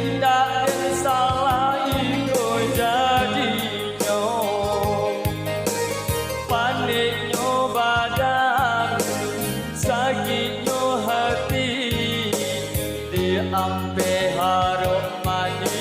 tindak dan salah iko jadinya paniknya badan sakitnya hati diampe harap mani